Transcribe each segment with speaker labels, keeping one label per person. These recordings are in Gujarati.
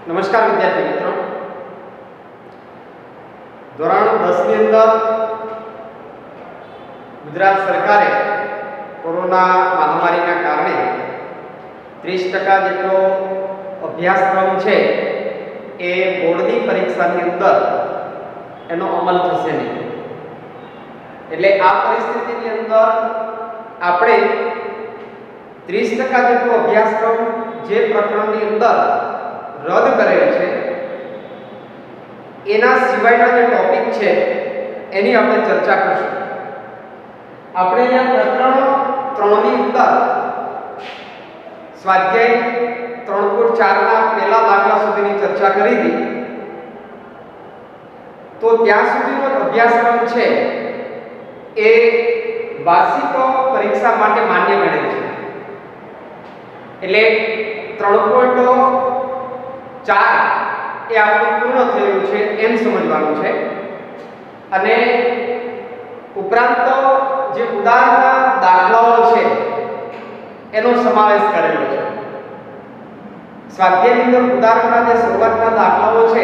Speaker 1: નમસ્કાર વિદ્યાર્થી મિત્રો, ધોરણ 10 ની અંદર ગુજરાત સરકારે કોરોના મહામારીના કારણે 30% જેટલો અભ્યાસક્રમ છે એ બોર્ડની પરીક્ષાની અંદર એનો અમલ થશે નહીં. એટલે આ પરિસ્થિતિની અંદર આપણે 30% જેટલો અભ્યાસક્રમ જે પ્રકરણની અંદર રદ કરેલ છે એના સિવાયના જે ટોપિક છે એની આપણે ચર્ચા કરીશું. આપણે અહીંયા પ્રકરણ 3 ની અંદર સ્વાધ્યાય 3.4 ના પહેલા દાખલા સુધીની ચર્ચા કરી હતી. તો ત્યાં સુધીનો અભ્યાસક્રમ છે એ વાર્ષિક પરીક્ષા માટે માન્ય ગણેલ છે. એટલે 3.4 એ આપણું પૂર્ણ થયું છે એમ સમજવાનું છે. અને ઉપરાંત જે ઉદાહરણના દાખલાઓ છે એનો સમાવેશ કરેલો છે. સ્વાધ્યાયની અંદર ઉદાહરણના જે શરૂઆતના દાખલાઓ છે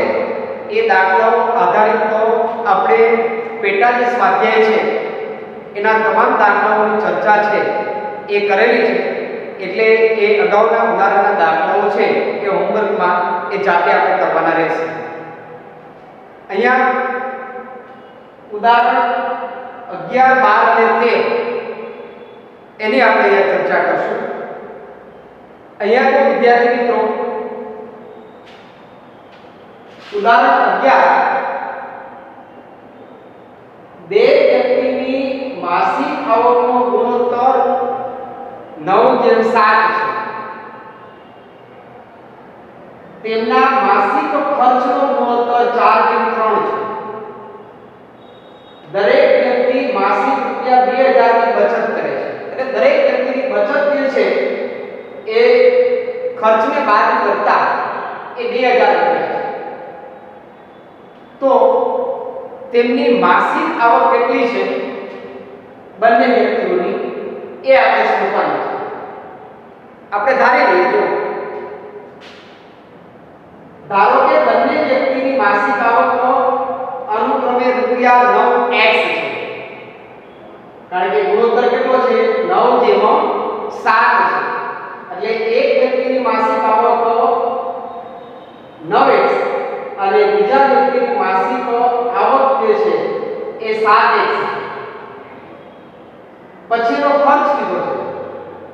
Speaker 1: એ દાખલાઓ આધારિત આપણે પેટા જે સ્વાધ્યાય છે એના તમામ દાખલાઓની ચર્ચા છે એ કરેલી છે. એટલે એ અગાઉના ઉદાહરણના દાખલાઓ છે એ હોમવર્કમાં એ જાતે આપણે કરવાના રહેશે. અહીંયા ઉદાહરણ 11, 12 અને 13 એની આપણે અહીંયા ચર્ચા કરશું. અહીંયા તો વિદ્યાર્થી મિત્રો ઉદાહરણ 11 બે વ્યક્તિની માસિક આવકનો ગુણોત્તર 9:7 છે. તેમના માસિક ખર્ચનો ગુણોત્તર 4:3 છે. દરેક વ્યક્તિ માસિક રૂપિયા 2000 ની બચત કરે છે. એટલે દરેક વ્યક્તિની બચત જે છે એ ખર્ચને બાદ કરતા એ 2000 રૂપિયા છે. તો તેમની માસિક આવક કેટલી છે બંને વ્યક્તિઓની એ આપણે શોધવાનું છે. આપણે ધારી લઈએ, ધારો કે બંને વ્યક્તિની માસિક આવકનો અનુક્રમે રૂપિયા 9x છે. કારણ કે ગુણોત્તર કેટલો છે 9:7 છે. એટલે એક વ્યક્તિની માસિક આવક 9x અને બીજા વ્યક્તિની માસિક આવક જે છે એ 7x છે. પછીનો ખર્ચ કીધો છે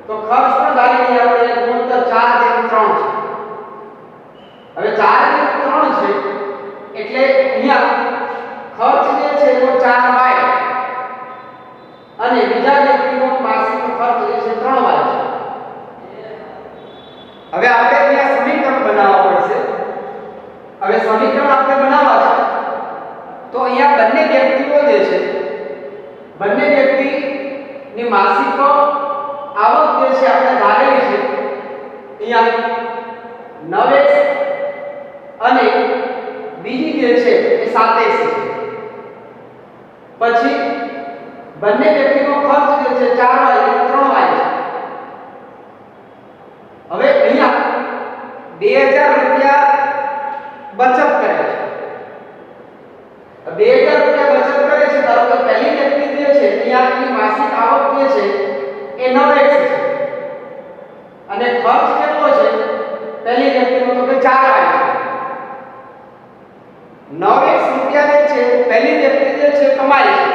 Speaker 1: તો ખર્ચ પણ ધારી લઈએ આપણે ગુણોત્તર 4:3 છે. હવે 4:3 છે એટલે અહીંયા ખર્ચ જે છે એનો 4y અને બીજા વ્યક્તિનો માસિક ખર્ચ જે છે 3y છે. હવે આપણે અહીંયા સમીકરણ બનાવવા પડશે. હવે સમીકરણ આપણે બનાવવા છે તો અહીંયા બંને વ્યક્તિઓ જે છે બંને વ્યક્તિની માસિક આવક જે છે આપણે ધારેલી છે અહીંયા 9x અને બીજી જે છે એ 7x છે. પછી બંને વ્યક્તિનો ખર્ચ જે છે 4y અને 3y છે. હવે અહીંયા 2000 રૂપિયા બચત કરે છે. 2000 રૂપિયા બચત કરે છે. ધારો કે પહેલી વ્યક્તિ જે છે અહીંયા એની માસિક આવક જે છે એ 9x છે અને ખર્ચ કેટલો છે પહેલી વ્યક્તિનો તો કે 4y છે. 9x રૂપિયા જે છે પહેલી વ્યક્તિ જે છે કમાય છે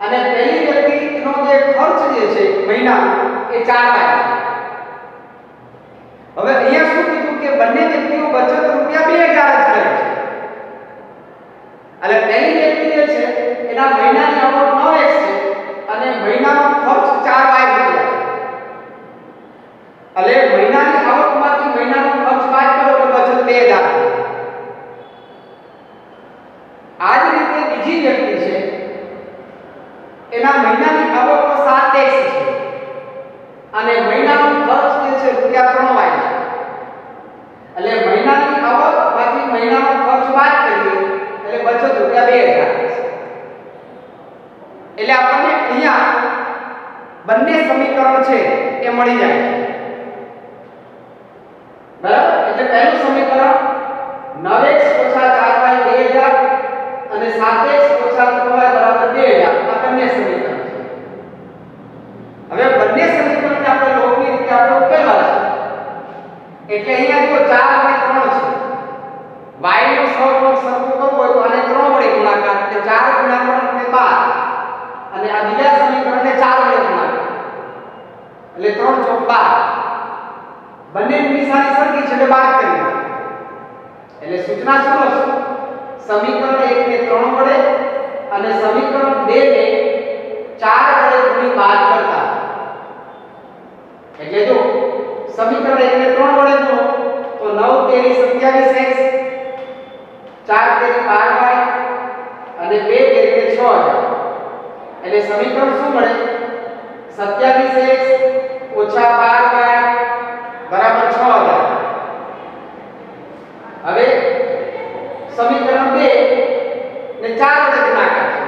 Speaker 1: અને પહેલી વ્યક્તિનો જે ખર્ચ જે છે મહિના એ 4y છે. હવે અહીંયા શું કીધું કે બંને વ્યક્તિઓ બચત રૂપિયા 2000 જ કરે છે. એટલે પહેલી વ્યક્તિ જે છે એના મહિનાની આવક 9x છે અને મહિનાનો ખર્ચ 4y રૂપિયા છે. એટલે મહિનાની આવકમાંથી મહિનાનો ખર્ચ બાદ કરો તો બચત 2000 થાય. આ જ રીતે બીજી વ્યક્તિ છે એના મહિનાની આવક 7x છે અને મહિનાનો ખર્ચ જે છે રૂપિયા 3y છે. એટલે મહિનાની આવકમાંથી મહિનાનો ખર્ચ બાદ કરીએ એટલે બચત રૂપિયા 2000 છે. એટલે આપણને અહીંયા બંને સમીકરણ છે એ મળી જાય છે. બરાબર. એટલે પહેલું સમીકરણ 9x - 4y 2000 અને 7x - 3y બરાબર 2000 આ બંને સમીકરણ છે. હવે બંને સમીકરણને આપણે લોકની રીતે આપણે ઉકેલવા છે. એટલે અહીંયા જો 4 અને 3 છે. y નો સહગુણક સરખું કરવો હોય તો આને 3 વડે ગુણાકાર એટલે 4 × 3 એટલે 12 અને આ બીજા સમીકરણને 4 વડે ગુણાકાર એટલે 3 × 12 બંનેની નિશાની સરખી છે એટલે બાદ કરી નાખો. એટલે સૂચના શું લખશું? સમીકરણ 1 ને 3 વડે અને સમીકરણ 2 ને 4 વડે ગુણી બાદ કરતા. એટલે જો સમીકરણ 1 ને 3 વડે ગુણો તો 9 તેરી 27x 4 તેરી 12y અને 2 તેરી 6000 એટલે સમીકરણ શું મળે? 27x - 12y બરાબર 6000. હવે સમીકરણ 2 ને 4 વડે ગુણાકાર છે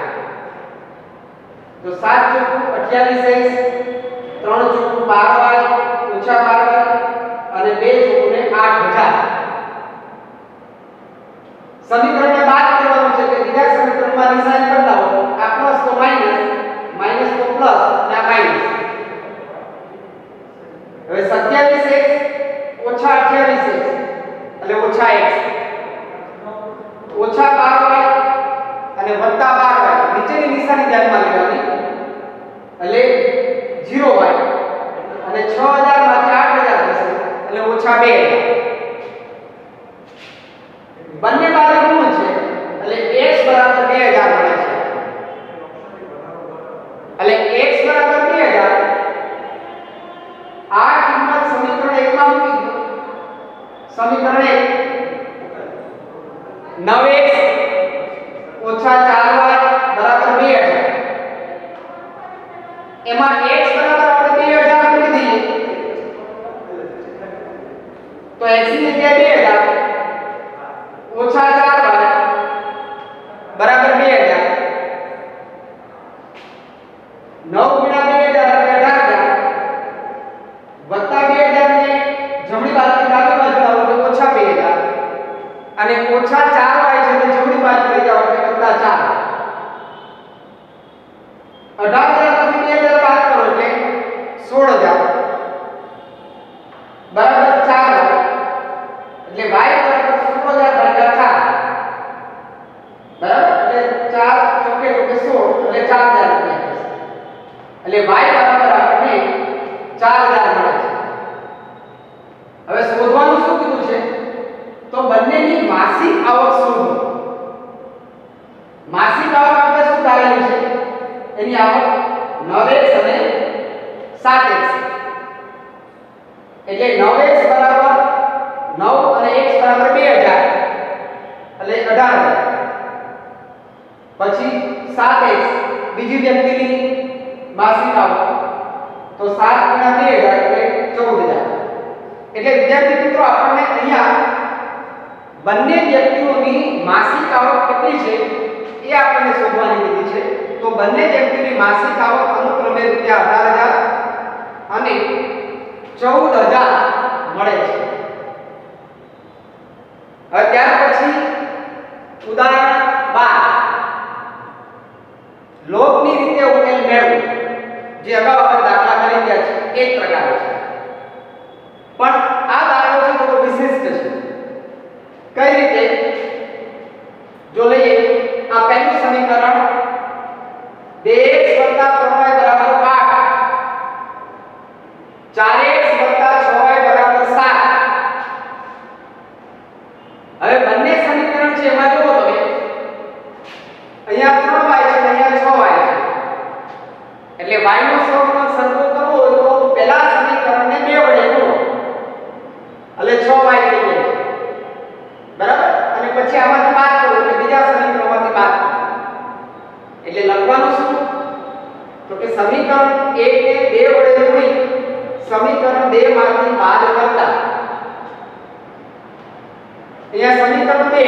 Speaker 1: તો 7 ચોકુ 28x 3 ચોકુ 12y ઓછા 12y અને 2 ચોકુ ને 8000. સમીકરણને બાદ કરવાનું છે કે બીજા સમીકરણમાં નિશાની બદલાવો. આ પ્લસ તો માઈનસ, માઈનસ તો પ્લસ અને આ માઈનસ. હવે 27x ઓછા 28x એટલે ઓછા x ઓછા 12y અને વત્તા 12y નીચેની નિશાની ધ્યાનમાં લેવાની એટલે 0y અને 6000 માંથી 8000 થશે એટલે ઓછા 2000. બંને બાજુ ઋણ છે એટલે x બરાબર 2000 મળે છે. એટલે x બરાબર 2000 આ કિંમત સમીકરણ 1 માં મૂકી દો. સમીકરણ 1 9x - 4y બરાબર 2000 એમાં x બરાબર આપણે 2000 મૂકી દઈએ તો x ની જગ્યાએ 2000 ઓછા 4y બરાબર 2000 9 × 2000 એટલે 18000 વત્તા 2000 ને જમણી બાજુથી ડાબી બાજુ લાવો એટલે ઓછા 2000 અને ઓછા 4y છે એટલે જમણી બાજુ લઈ જાઓ એટલે વત્તા 4 18000 માંથી 2000 બાદ કરો એટલે 16000 બરાબર 4 એટલે y બરાબર 16000 ભાગ્યા 4 બરાબર એટલે 4 ચોકે ચોકે 16 એટલે 4000 રૂપિયા થશે. એટલે y બરાબર આપણને 4000 મળે છે. હવે શોધવાનું શું કીધું છે? તો બંનેની માસિક આવક શોધો. માસિક આવક આપણે શું ધારેલી છે? એની આવક 9x અને 7x એટલે 9x બરાબર 9 અને x બરાબર 2000 એટલે 18000. પછી 7x બીજી વ્યક્તિની માસિક આવક તો 7 × 2000 એટલે 14000. એટલે વિદ્યાર્થી મિત્રો આપણને અહીંયા બંને વ્યક્તિઓની માસિક આવક કેટલી છે એ આપણને શોધવાની કીધી છે. તો બંને વ્યક્તિની માસિક આવક અનુક્રમે ₹18000 અને 14000 મળે છે. હવે ત્યાર પછી ઉદાહરણ 12 લોકની રીતે ઉકેલ મેળવો. જે અગાઉ આપણે દાખલા કરી ગયા છે એ જ પ્રકારનો છે પણ આ દાખલો છે થોડો વિશિષ્ટ છે. કઈ રીતે? જો લઈએ આ પહેલું સમીકરણ 2x + 3y બરાબર 8 4x + 6y બરાબર 7. હવે બંને સમીકરણ છે એમાં જુઓ તમે અહીંયા 3y છે અને અહીંયા 6y છે એટલે y નો સહગુણક સરખો કરવો હોય તો પહેલા સમીકરણને 2 વડે ગુણો એટલે 6y થઈ જાય બરાબર. અને પછી આમાંથી બાદ કરો એટલે બીજા સમીકરણમાંથી બાદ કરો એટલે લખવાનું શું? તો કે સમીકરણ 1 ને 2 વડે ગુણી સમીકરણ 2 માંથી બાદ કરતા અહીંયા સમીકરણ 2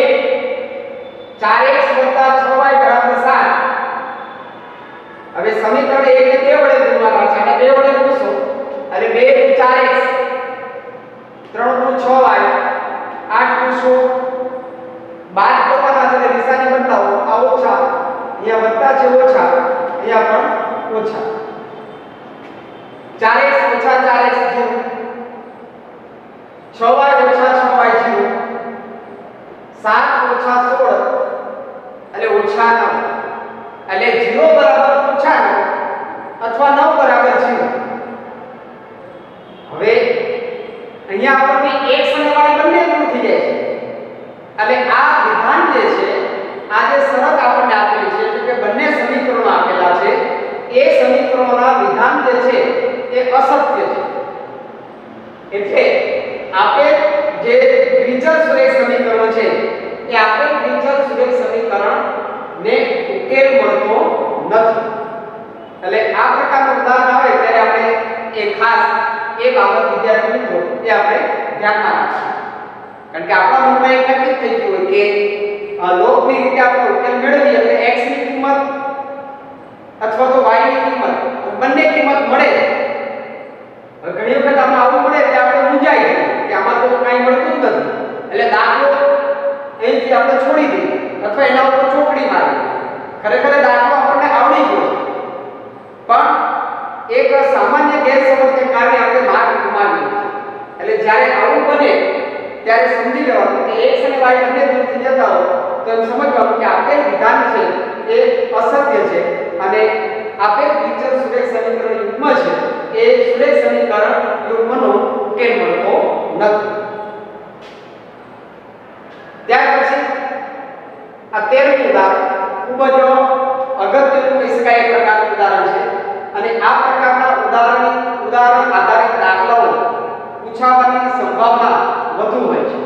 Speaker 1: 4x + 6y બરાબર 7. હવે સમીકરણ 1 ને 2 વડે ગુણવાના છે એટલે 2 વડે ગુણશો એટલે 2 × 4x 3 × 6y ઓછા 4x ઓછા 4x 0, 6y ઓછા 6y 0, 7 ઓછા 16 એટલે ઓછા 9, એટલે 0 બરાબર ઓછા 9 અથવા 9 બરાબર 0. હવે અહીંયા આપણને x અને y બંને દૂર થઈ જાય છે, એટલે આ વિધાન જે છે, આ જે શરત આપણને આપેલી છે એટલે કે બંને સમીકરણો આપેલા છે, એ સમીકરણોના વિધાન જે છે એ અસત્ય છે. એટલે આપેલ જે દ્વિચલ-સુરેખ સમીકરણ છે એ આપેલ દ્વિચલ-સુરેખ સમીકરણ ને ઉકેલ મળતો નથી. એટલે આ પ્રકારનું ઉદાહરણ આવે ત્યારે આપણે એ ખાસ એ બાબત વિદ્યાર્થી મિત્રો એ આપણે ધ્યાનમાં રાખીશું. કારણ કે આપણા મનમાં એક નક્કી થઈ ગયું હોય કે લોકની રીતે આપણે ઉકેલ મેળવીએ એટલે x ની કિંમત અથવા તો y ની કિંમત બંને કિંમત મળે. હવે ઘણી વખત આમાં આવું મળે કે આપણે મૂંઝાઈ જઈએ કે આમાં તો કાંઈ મળતું જ નથી, એટલે દાખલો અહીંથી આપણે છોડી દઈએ અથવા એના ઉપર ચોકડી મારીએ. ખરેખર દાખલો આપણને આવડી ગયો પણ એક સામાન્ય ગેરસમજને કારણે આપણે માર્ક ગુમાવીએ છીએ. એટલે જ્યારે આવું બને ત્યારે સમજી લેવાનું કે x અને y બંને દૂર થઈ જતા હોય તો એમ સમજવાનું કે આપેલ વિધાન છે એ અસત્ય છે અને આપેલ દ્વિચલ-સુરેખ સમીકરણ યુગ્મ છે એ સુરેખ સમીકરણ યુગ્મનો ઉકેલ મળતો નથી. ત્યાર પછી આ 13મું ઉદાહરણ ખૂબ જ અગત્યનું કહી શકાય એક પ્રકારનું ઉદાહરણ છે અને આ પ્રકારના ઉદાહરણ આધારિત દાખલાઓ પૂછાવાની સંભાવના વધુ હોય છે,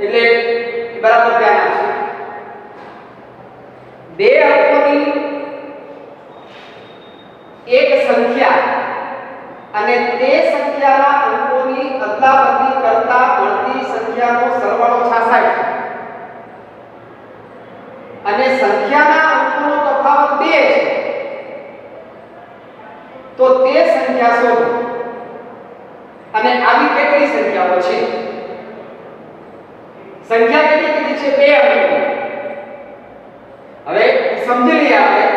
Speaker 1: એટલે બરાબર ધ્યાન આપજો. બે અંકોની એક સંખ્યા અને તે સંખ્યાના અંકોની અદલાબદલી કરતા મળતી સંખ્યાનો સરવાળો 66 અને સંખ્યાના અંકોનો તફાવત 2 છે, તો તે સંખ્યા શોધો. અને આવી કેટલી સંખ્યાઓ છે? સંખ્યા કેટલી છે? 2 અંકો. હવે સમજી લઈએ આપણે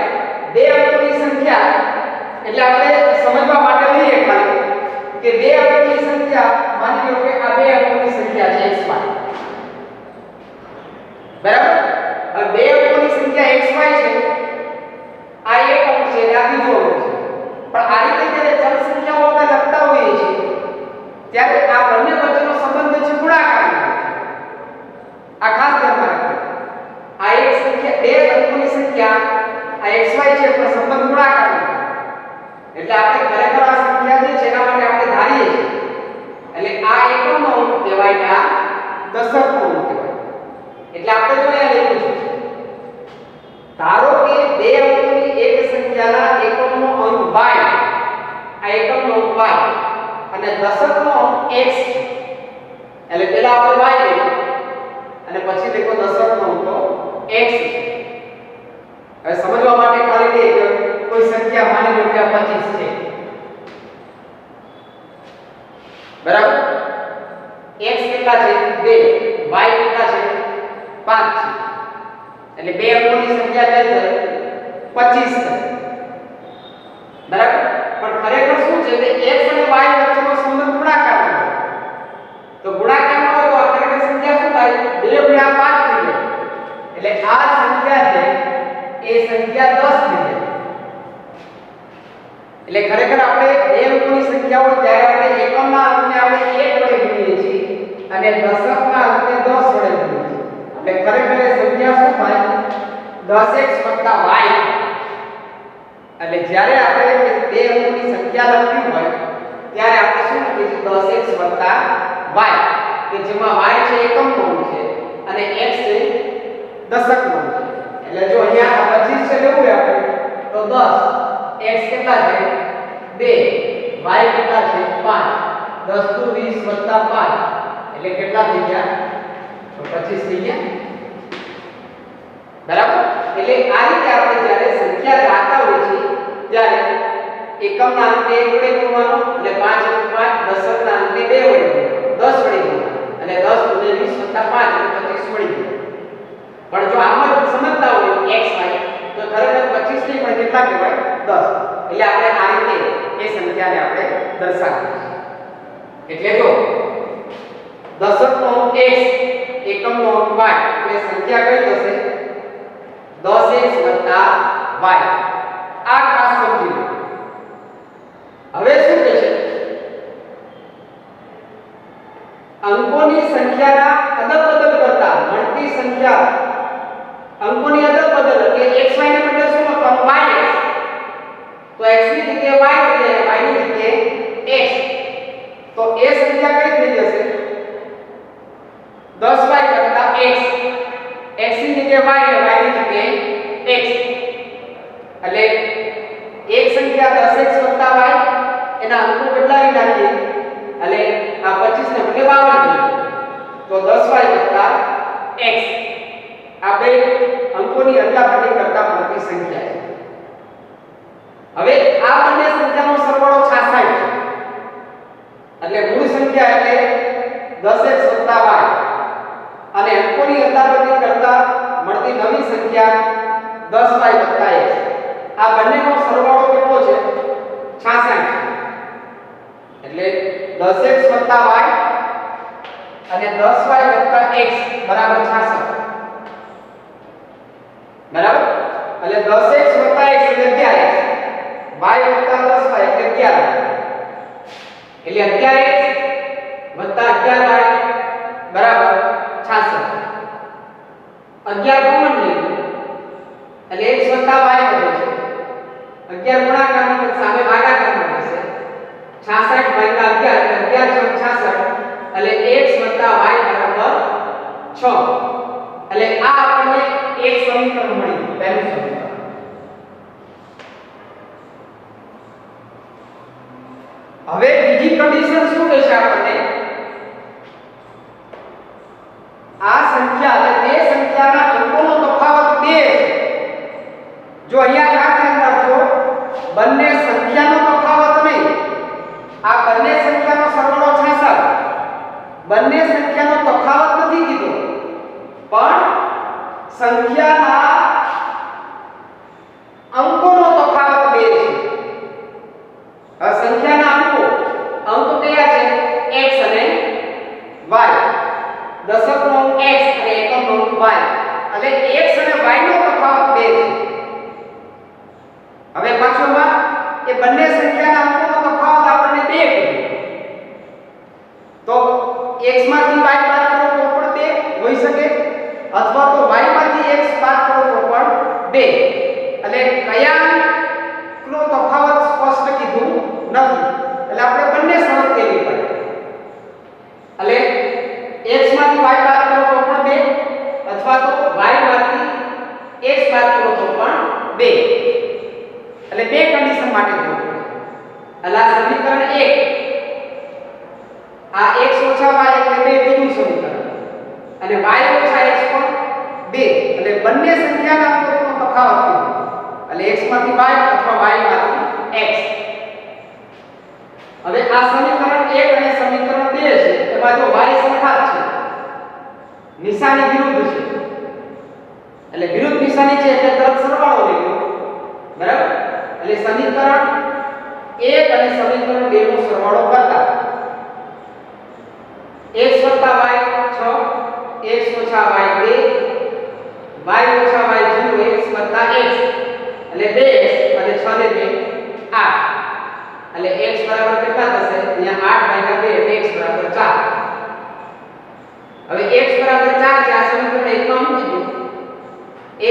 Speaker 1: 2 અંકોની સંખ્યા એટલે આપણે સમજવા માટે લઈએ ખાલી કે 2 અંકોની સંખ્યા માની લો કે આ 2 અંકોની સંખ્યા છે xy, બરાબર? હવે 2 અંકોની સંખ્યા xy છે, આ એક અંક છે અને આ બીજો અંક છે. પણ આ રીતે જ્યારે ચલ સંખ્યાઓ આપણે લખતા હોઈએ છીએ ત્યારે આ બંને વચ્ચેનો સંબંધ છે ગુણાકારનો. આ ખાસ ધ્યાનમાં રાખો. આ એક સંખ્યા 2 અંકોની સંખ્યા આ xy છે પણ સંબંધ ગુણાકારનો. એટલે આપણે ખરેખર આ સંખ્યા જે છે એના માટે આપણે ધારીએ છીએ એટલે આ એકમનો અંક કહેવાય ને આ દશકનો અંક કહેવાય. એટલે આપણે જો અહીંયા લખ્યું છે ધારો કે 2 અંકોની એક સંખ્યાના એકમનો અંક y, આ એકમનો અંક y અને દશકનો અંક x છે. એટલે પહેલા આપણે y લઈએ અને પછી લખો દશકનો અંક x છે. હવે સમજવા માટે ખાલી કે કોઈ સંખ્યા માની લો કે 25 છે, બરાબર? x કેટલા છે? 2, y કેટલા છે? 5 છે. એટલે 2 અંકોની સંખ્યા કઈ થાય? 25 થાય, બરાબર? પણ ખરેખર શું છે કે x અને y વચ્ચેનો સંબંધ ગુણાકારનો હોય. તો ગુણાકારનો હોય તો આ ખરેખર સંખ્યા શું થાય? 2 × 5 થઈ જાય. એટલે આ સંખ્યા છે એ સંખ્યા 10 થઈ જાય. એટલે ખરેખર આપણે 2 અંકોની સંખ્યા હોય ત્યારે આપણે એકમના અંકને આપણે 1 વડે ગુણીએ છીએ અને દશકના અંકને 10 વડે ગુણીએ છીએ. એટલે ખરેખર એ સંખ્યા શું થાય? 10x y. એટલે જ્યારે આપણે 2 અંકોની સંખ્યા લખવી હોય ત્યારે આપણે શું લખીએ છીએ? 10x y, કે જેમાં y છે એકમનો અંક છે અને x છે દશકનો અંક છે. એટલે જો અહીંયા 25 છે લેવું હોય આપણે તો 10, x કેટલા છે? 2, y કેટલા છે? 5, 10 * 20 + 5 એટલે કેટલા થઈ ગયા? તો 25 થઈ ગયા, બરાબર? એટલે આ રીતે આપણે જ્યારે સંખ્યા રાખતા હોઈએ છીએ ત્યારે એકમના અંકને 1 વડે ગુણવાનો અને 5 * 5 દશકના અંકને 2 વડે ગુણવાનો, 10 વડે ગુણવાનો અને 10 * 20 + 5 એટલે 25 મળી ગયું. પણ જો આમ જ સમજતા હોય x y તો ખરેખર 25 નહીં પણ કેટલા કહેવાય? 10. એટલે આપણે આ રીતે એ સંખ્યાને આપણે દર્શાવીએ એટલે જો દશકનો x એકમનો y એટલે સંખ્યા કઈ થશે 10x y આ ખાસ સમજી લો હવે શું કહે છે અંકોની સંખ્યાના અદલ-બદલ કરતા મળતી સંખ્યા અંકોની અદલ-બદલ એટલે xy ને બદલે શું લખવાનું yx તો x ની જગ્યાએ y એટલે y ની જગ્યાએ x તો એ સંખ્યા કઈ થઈ જશે 10y કરતા x x ની જગ્યાએ y એટલે y ની જગ્યાએ x એટલે એક સંખ્યા 10x y એના અંકો બદલાવી નાખીએ એટલે આ 25 ને બદલે 52 તો 10y x આ બે અંકોની અદલાબદલી કરતા મળતી સંખ્યા છે હવે આ બંને સંખ્યાનો સરવાળો 66 છે એટલે મૂળ સંખ્યા એટલે 10x y અને અંકોની અદલાબદલી કરતા મળતી નવી સંખ્યા 10y x આ બંનેનો સરવાળો કેટલો છે 66 એટલે 10x y અને 10y x બરાબર 66 બરાબર એટલે 10x x એટલે 11x y 10y એટલે 11 એટલે 11x 11y બરાબર 66 11 કોમન લઈએ એટલે x y વધે છે 11 ગુણાકારમાં પછી સામે ભાગાકારમાં થશે 66 ભાગ્યા 11 એટલે 11 × 66 એટલે x y બરાબર 6 એટલે આ આપણને એક સમીકરણ મળ્યું પહેલું સમીકરણ હવે બીજી કન્ડિશન શું કહે છે આપણને આ સંખ્યા એટલે તે સંખ્યાના અંકોનો તફાવત 2 છે જો અહીંયા આ ધ્યાન રાખજો બંને સંખ્યાનો તફાવત નહીં આ બંને સંખ્યાનો સરવાળો 66 બંને સંખ્યાનો તફાવત નથી કીધો પણ સંખ્યાના અંકોનો તફાવત 2 છે આ સંખ્યાના અંકો કયા છે x અને y દશકનો x અને એકમનો y એટલે x અને y નો તફાવત 2 છે હવે પાછળમાં એ બંને સંખ્યાના અંકોનો તફાવત આપણને 2 કીધો તો x માંથી y બાદ કરો તો પણ 2 હોઈ શકે અથવા તો y માંથી x બાદ કરો તો પણ 2 એટલે કયા નો તફાવત સ્પષ્ટ કીધું નથી એટલે આપણે બંને શરત લેવી પડે એટલે x માંથી y બાદ કરો તો પણ 2 અથવા તો y માંથી x બાદ કરો તો પણ 2 એટલે બે કન્ડિશન માટે જોવું એટલે આ સમીકરણ 1 આ x y એટલે બે બીજું સમીકરણ અને y x પણ 2 એટલે બંને સંખ્યાના અંકોનો તફાવત કીધો એટલે x માંથી y અથવા y માંથી x હવે આ સમીકરણ 1 અને સમીકરણ 2 છે એમાં જો y સરખા જ છે નિશાની વિરુદ્ધ છે એટલે વિરુદ્ધ નિશાની છે એટલે તરત સરવાળો લેવો બરાબર એટલે સમીકરણ 1 અને સમીકરણ 2 નો સરવાળો કરતા x y 6 x y 2 y y 0 x એટલે 2x અને 6 ને 2 8 એટલે x બરાબર કેટલા થશે અહીંયા 8 / 2 એટલે x બરાબર 4 હવે x બરાબર 4 છે આ સમીકરણ 1 માં મૂકી દો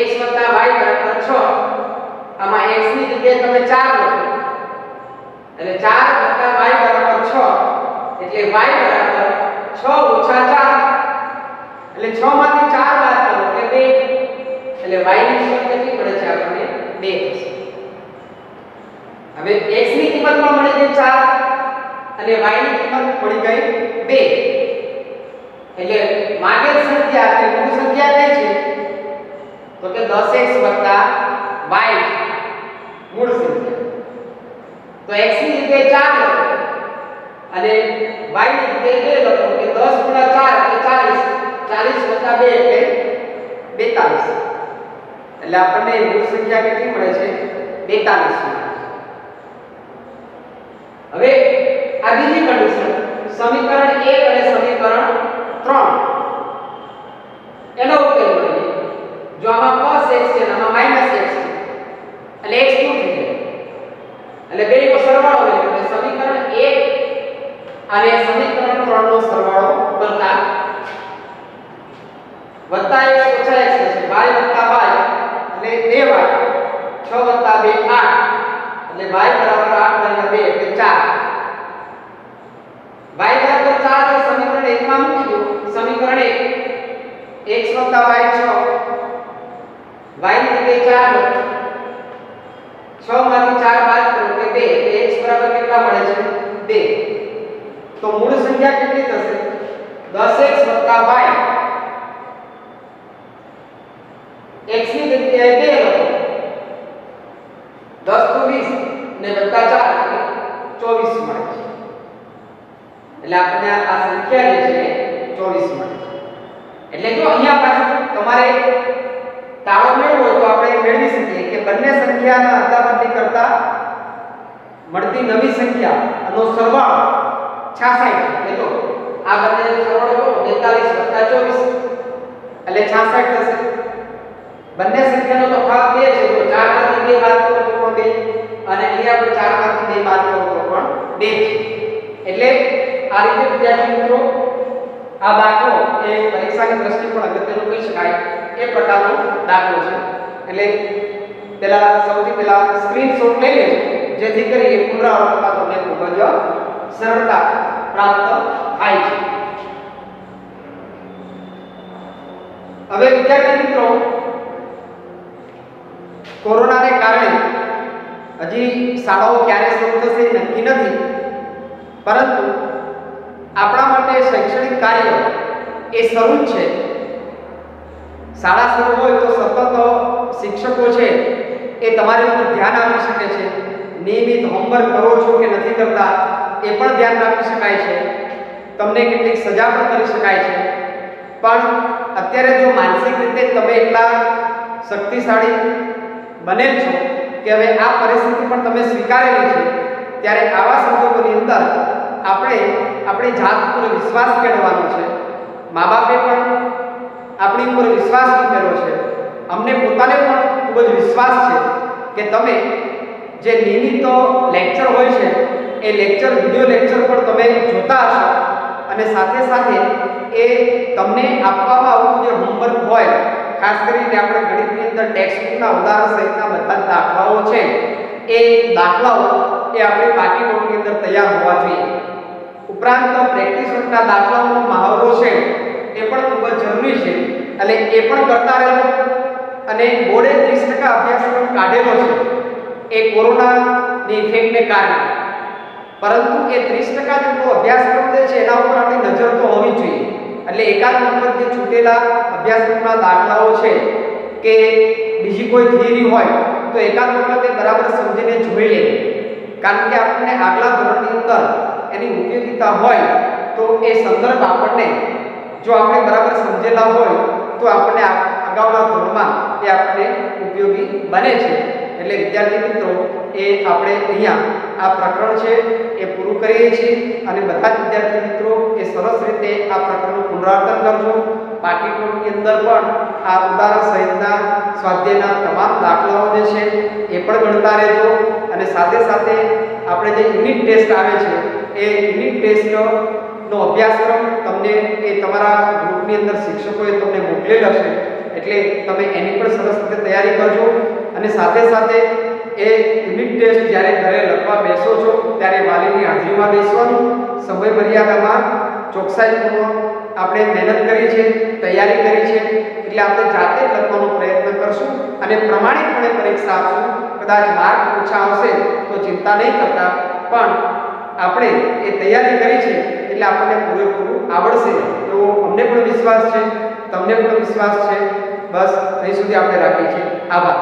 Speaker 1: x y બરાબર 6 આમાં x ની જગ્યાએ તમે 4 લખો એટલે 4 + y બરાબર 6 એટલે y બરાબર 6 - 4 એટલે 6 માંથી 4 બાદ કરો એટલે 2 એટલે y ની કિંમત કેટલી મળે છે આપણને 2 થશે હવે x ની કિંમત માં મળી ગઈ 4 અને y ની કિંમત મળી ગઈ 2 એટલે માગેલ સંખ્યા એટલે મૂળ સંખ્યા કઈ છે તો કે 10x y મૂળ સંખ્યા તો x ની જગ્યાએ 4 લખો અને y ની જગ્યાએ 2 લખો કે 10 * 4 એટલે 40 40 + 2 એટલે 42 એટલે આપણને મૂળ સંખ્યા કેટલી મળે છે 42 મળે હવે આ બીજી કન્ડિશન સમીકરણ 1 અને સમીકરણ 3 એનો ઉકેલ કરીએ. જો આમાં cos x છે અને આમાં -x છે એટલે x શું થઈ જાય એટલે બેયનો સરવાળો લે એટલે સમીકરણ 1 અને સમીકરણ 3 નો સરવાળો વત્તા x ઓછા x થશે y વત્તા y એટલે 2y 6 વત્તા 2 8 એટલે y બરાબર 8 ભાગ્યા 2 એટલે 4 y બરાબર 4 તો સમીકરણ 1 માં મૂકી દો. સમીકરણ 1 x વત્તા y 6 y ની જગ્યાએ 4 6 માંથી 4 બાદ કરો એટલે 2 એટલે x બરાબર કેટલા મળે છે 2. તો મૂળ સંખ્યા કેટલી થશે 10x વત્તા y x ની જગ્યાએ 2 લખો 10 તો 20 ને વત્તા 4 એટલે 24 મળે છે. એટલે આપણે આ સંખ્યા જે છે 24 મળે છે. એટલે જો અહીંયા પાછું તમારે તાળો મેળવવો હોય તો આપણે મેળવી શકીએ કે બંને સંખ્યાના અદલાબદલી કરતા મળતી નવી સંખ્યાનો સરવાળો 66 એટલે તો આ બંનેનો સરવાળો કરો 42 24 એટલે 66 થશે. બંને સંખ્યાનો તફાવત 2 છે તો 4 માંથી 2 બાદ કરો તો 2 અને અહીંયા આપણે 4 માંથી 2 બાદ કરો તો પણ 2 છે. એટલે આ રીતે વિદ્યાર્થી મિત્રો આ દાખલો એ પરીક્ષાની દ્રષ્ટિએ પણ અગત્યનો કહી શકાય એ પ્રકારનો દાખલો છે. એટલે સૌથી પહેલા સ્ક્રીનશોટ લઈ લેજો જેથી કરીને પુનરાવર્તનમાં તમને ખૂબ જ સરળતા પ્રાપ્ત થાય છે. હવે વિદ્યાર્થી મિત્રો કોરોનાને કારણે હજી શાળાઓ ક્યારે શરૂ થશે નક્કી નથી, પરંતુ આપણા માટે શૈક્ષણિક કાર્ય એ શરૂ જ છે. શાળા શરૂ હોય તો સતત શિક્ષકો છે એ તમારી ઉપર ધ્યાન આપી શકે છે. નિયમિત હોમવર્ક કરો છો કે નથી કરતા એ પણ ધ્યાન રાખી શકાય છે. તમને કેટલીક સજા પણ કરી શકાય છે. પણ અત્યારે જો માનસિક રીતે તમે એટલા શક્તિશાળી બનેલ છો કે હવે આ પરિસ્થિતિ પણ તમે સ્વીકારેલી છે, ત્યારે આવા સંજોગોની અંદર આપણે આપણી જાત ઉપર વિશ્વાસ કેળવવાનો છે. મા બાપે પણ આપણી ઉપર વિશ્વાસ મૂકેલો છે. અમને પોતાને પણ ખૂબ જ વિશ્વાસ છે કે તમે જે નિયમિત લેક્ચર હોય છે એ લેક્ચર વિડિયો લેક્ચર પણ તમે જોતા હશો અને સાથે સાથે એ તમને આપવામાં આવતું જે હોમવર્ક હોય, ખાસ કરીને આપણે ગણિતની અંદર ટેક્સ્ટબુકના ઉદાહરણ સહિતના બધા દાખલાઓ છે એ દાખલાઓ એ આપણી પાકી નોટની અંદર તૈયાર હોવા જોઈએ. ઉપરાંત પ્રેક્ટિસ વર્કના દાખલાઓનો મહાવરો છે એ પણ ખૂબ જ જરૂરી છે. એટલે એ પણ કરતા રહેજો. અને બોર્ડે 30% અભ્યાસક્રમ કાઢેલો છે એ કોરોનાની ઇફેક્ટને કારણે, પરંતુ એ 30% જેટલો અભ્યાસક્રમ જે છે એના ઉપર આપણી નજર તો હોવી જ જોઈએ. એટલે એકાદ વખત જે છૂટેલા અભ્યાસક્રમના દાખલાઓ છે કે બીજી કોઈ થિયરી હોય તો એકાદ વખત એ બરાબર સમજીને જોઈ લેવી. કારણ કે આપણને આગલા ધોરણની અંદર એની ઉપયોગિતા હોય તો એ સંદર્ભ આપણને જો આપણે બરાબર સમજેલા હોય તો આપણને અગાઉના ધોરણમાં એ આપણને ઉપયોગી બને છે. એટલે વિદ્યાર્થી મિત્રો એ આપણે અહીંયા આ પ્રકરણ છે એ પૂરું કરીએ છીએ અને બધા જ વિદ્યાર્થી મિત્રો એ સરસ રીતે આ પ્રકરણનું પુનરાવર્તન કરજો. પાકી નોટની અંદર પણ આ ઉદાહરણ સહિતના સ્વાધ્યાયના તમામ દાખલાઓ જે છે એ પણ ગણતા રહેજો. અને સાથે સાથે આપણે જે યુનિટ ટેસ્ટ આવે છે એ યુનિટ ટેસ્ટનો અભ્યાસક્રમ તમને એ તમારા ગ્રુપની અંદર શિક્ષકોએ તમને મોકલેલ હશે, એટલે તમે એની પણ સરસ રીતે તૈયારી કરજો. અને સાથે સાથે એ યુનિટ ટેસ્ટ જ્યારે ઘરે લખવા બેસો છો ત્યારે વાલીની હાજરીમાં બેસવાનું. સમય મર્યાદામાં ચોકસાઈપૂર્વક આપણે મહેનત કરી છે, તૈયારી કરી છે, એટલે આપણે જાતે જ લખવાનો પ્રયત્ન કરશું અને પ્રમાણિકપણે પરીક્ષા આપશું. કદાચ માર્ક ઓછા આવશે તો ચિંતા નહીં કરતા, પણ આપણે એ તૈયારી કરી છે એટલે આપણને પૂરેપૂરું આવડશે એવો અમને પણ વિશ્વાસ છે, તમને પણ વિશ્વાસ છે. બસ અહીં સુધી આપણે રાખીએ છીએ. આભાર.